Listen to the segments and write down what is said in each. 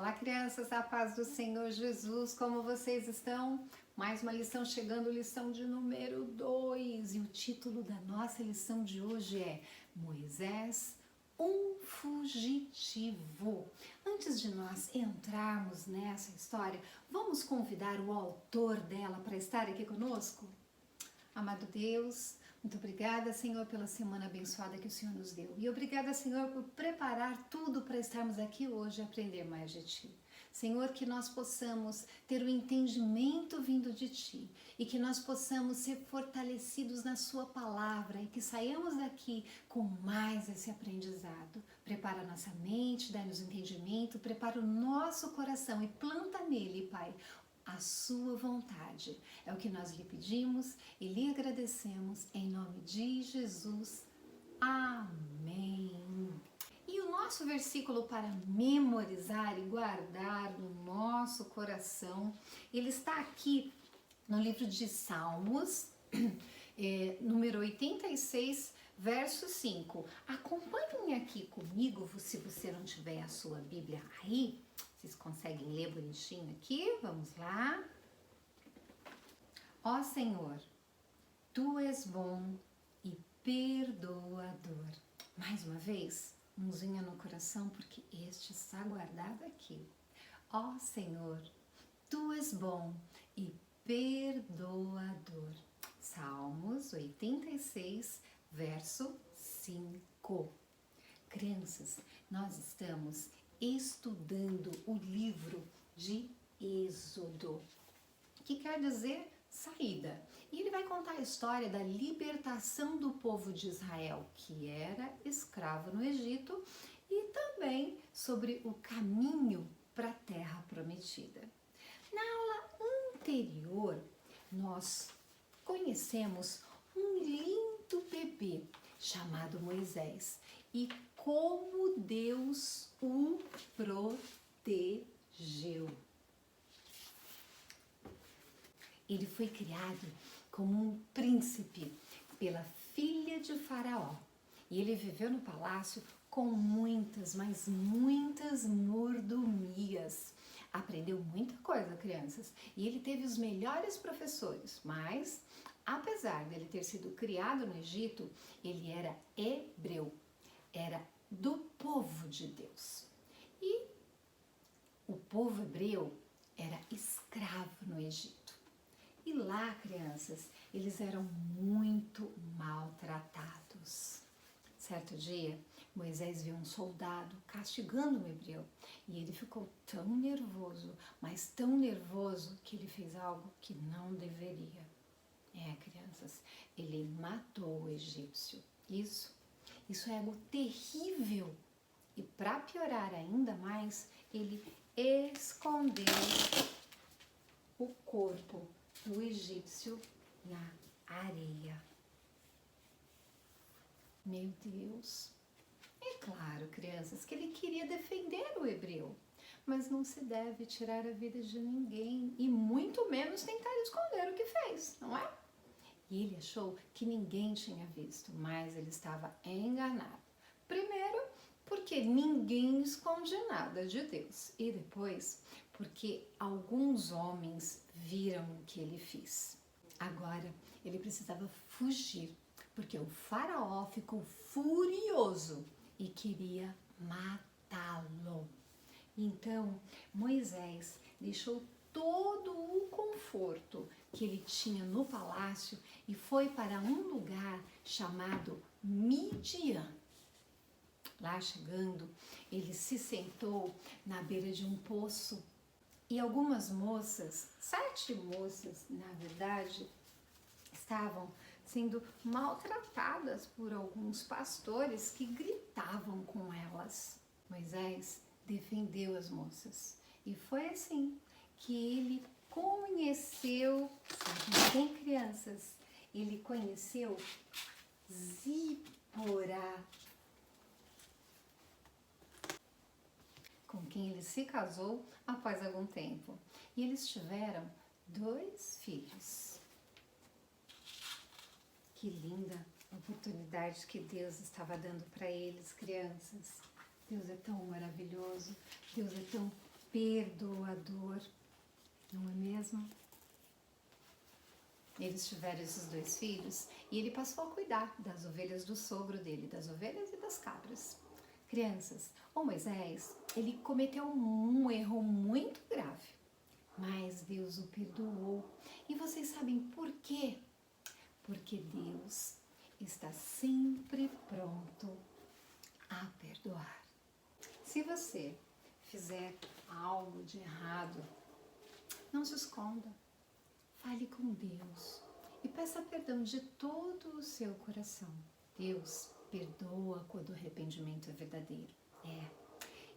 Olá, crianças, a paz do Senhor Jesus, como vocês estão? Mais uma lição chegando, lição de número 2. E o título da nossa lição de hoje é Moisés, um fugitivo. Antes de nós entrarmos nessa história, vamos convidar o autor dela para estar aqui conosco? Amado Deus, muito obrigada, Senhor, pela semana abençoada que o Senhor nos deu. E obrigada, Senhor, por preparar tudo para estarmos aqui hoje e aprender mais de Ti. Senhor, que nós possamos ter o entendimento vindo de Ti e que nós possamos ser fortalecidos na Sua palavra e que saiamos daqui com mais esse aprendizado. Prepara a nossa mente, dá-nos entendimento, prepara o nosso coração e planta nele, Pai, a sua vontade. É o que nós lhe pedimos e lhe agradecemos em nome de Jesus. Amém. E o nosso versículo para memorizar e guardar no nosso coração, ele está aqui no livro de Salmos, número 86, verso 5. Acompanhem aqui comigo, se você não tiver a sua Bíblia aí. Vocês conseguem ler bonitinho aqui? Vamos lá. Ó Senhor, Tu és bom e perdoador. Mais uma vez, mãozinha no coração, porque este está guardado aqui. Ó Senhor, Tu és bom e perdoador. Salmos 86, verso 5. Crianças, nós estamos estudando o livro de Êxodo, que quer dizer saída. E ele vai contar a história da libertação do povo de Israel, que era escravo no Egito, e também sobre o caminho para a terra prometida. Na aula anterior, nós conhecemos um lindo bebê chamado Moisés e como Deus o protegeu. Ele foi criado como um príncipe pela filha de Faraó e ele viveu no palácio com muitas, mas muitas mordomias. Aprendeu muita coisa, crianças, e ele teve os melhores professores, mas apesar dele ter sido criado no Egito, ele era hebreu, era do povo de Deus. E o povo hebreu era escravo no Egito. E lá, crianças, eles eram muito maltratados. Certo dia, Moisés viu um soldado castigando um hebreu e ele ficou tão nervoso, mas tão nervoso que ele fez algo que não deveria. Crianças, ele matou o egípcio. Isso é algo terrível. E para piorar ainda mais, ele escondeu o corpo do egípcio na areia. Meu Deus! É claro, crianças, que ele queria defender o hebreu, mas não se deve tirar a vida de ninguém e muito menos tentar esconder o que fez, não é? E ele achou que ninguém tinha visto, mas ele estava enganado. Primeiro, porque ninguém esconde nada de Deus. E depois, porque alguns homens viram o que ele fez. Agora, ele precisava fugir, porque o faraó ficou furioso e queria matá-lo. Então, Moisés deixou todo o conforto que ele tinha no palácio e foi para um lugar chamado Midian. Lá chegando, ele se sentou na beira de um poço e algumas moças, 7 moças na verdade, estavam sendo maltratadas por alguns pastores que gritavam com elas. Moisés defendeu as moças e foi assim que ele conheceu, sabe quem, crianças? Ele conheceu Zípora, com quem ele se casou após algum tempo. E eles tiveram 2 filhos. Que linda oportunidade que Deus estava dando para eles, crianças. Deus é tão maravilhoso, Deus é tão perdoador, não é mesmo? Eles tiveram esses 2 filhos e ele passou a cuidar das ovelhas do sogro dele, das ovelhas e das cabras. Crianças, o Moisés, ele cometeu um erro muito grave, mas Deus o perdoou. E vocês sabem por quê? Porque Deus está sempre pronto a perdoar. Se você fizer algo de errado, não se esconda. Fale com Deus e peça perdão de todo o seu coração. Deus perdoa quando o arrependimento é verdadeiro.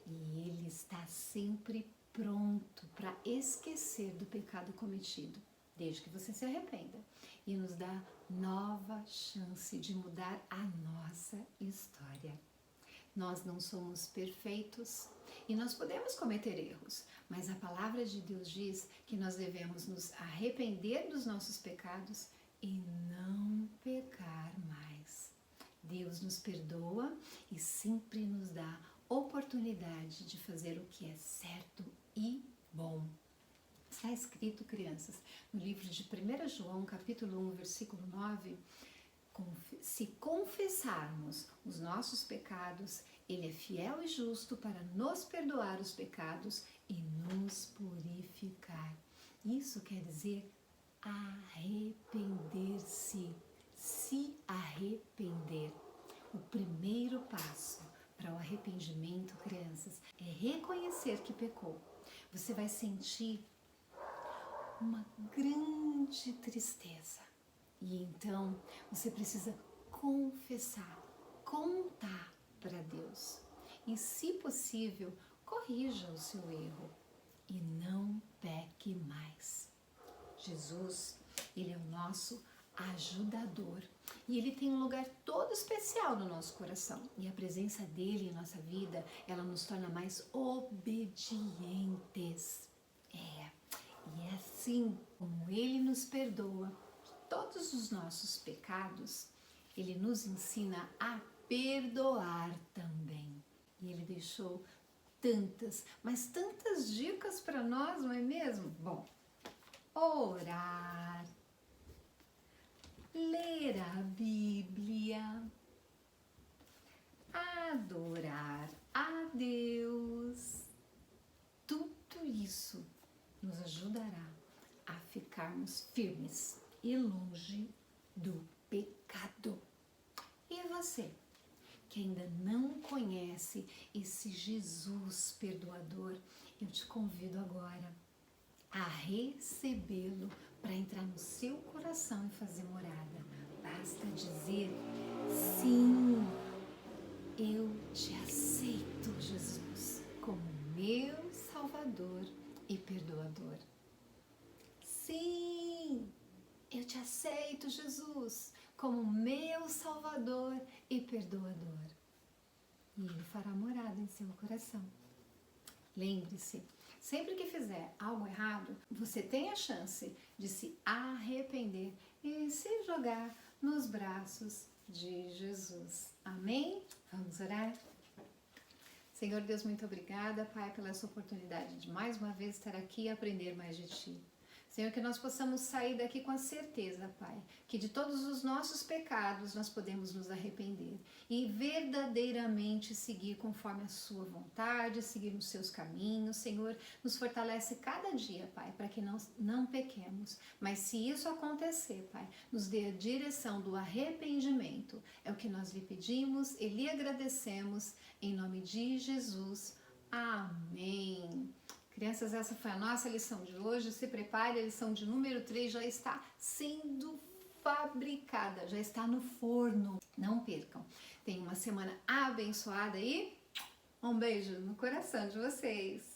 E Ele está sempre pronto para esquecer do pecado cometido, desde que você se arrependa, e nos dá nova chance de mudar a nossa história. Nós não somos perfeitos e nós podemos cometer erros, mas a palavra de Deus diz que nós devemos nos arrepender dos nossos pecados e não pecar mais. Deus nos perdoa e sempre nos dá oportunidade de fazer o que é certo e bom. Está escrito, crianças, no livro de 1 João, capítulo 1, versículo 9, se confessarmos os nossos pecados, Ele é fiel e justo para nos perdoar os pecados e nos purificar. Isso quer dizer arrepender-se, se arrepender. O primeiro passo para o arrependimento, crianças, é reconhecer que pecou. Você vai sentir uma grande tristeza. E então você precisa confessar, contar para Deus. E, se possível, corrija o seu erro e não peque mais. Jesus, Ele é o nosso ajudador e Ele tem um lugar todo especial no nosso coração. E a presença dEle em nossa vida, ela nos torna mais obedientes. E é assim como Ele nos perdoa todos os nossos pecados, Ele nos ensina a perdoar também. E Ele deixou tantas, mas tantas dicas para nós, não é mesmo? Bom, orar, ler a Bíblia, adorar a Deus. Tudo isso nos ajudará a ficarmos firmes e longe do pecado. E você, que ainda não conhece esse Jesus perdoador, eu te convido agora a recebê-lo para entrar no seu coração e fazer morada. Basta dizer: sim, eu te aceito, Jesus, como meu Salvador e perdoador. Sim, eu te aceito, Jesus, como meu Salvador e perdoador. E Ele fará morada em seu coração. Lembre-se, sempre que fizer algo errado, você tem a chance de se arrepender e se jogar nos braços de Jesus. Amém? Vamos orar? Senhor Deus, muito obrigada, Pai, pela essa oportunidade de mais uma vez estar aqui e aprender mais de Ti. Senhor, que nós possamos sair daqui com a certeza, Pai, que de todos os nossos pecados nós podemos nos arrepender e verdadeiramente seguir conforme a Sua vontade, seguir nos Seus caminhos. Senhor, nos fortalece cada dia, Pai, para que nós não pequemos. Mas se isso acontecer, Pai, nos dê a direção do arrependimento. É o que nós lhe pedimos e lhe agradecemos, em nome de Jesus. Amém. Crianças, essa foi a nossa lição de hoje. Se prepare, a lição de número 3 já está sendo fabricada, já está no forno. Não percam. Tenham uma semana abençoada e um beijo no coração de vocês.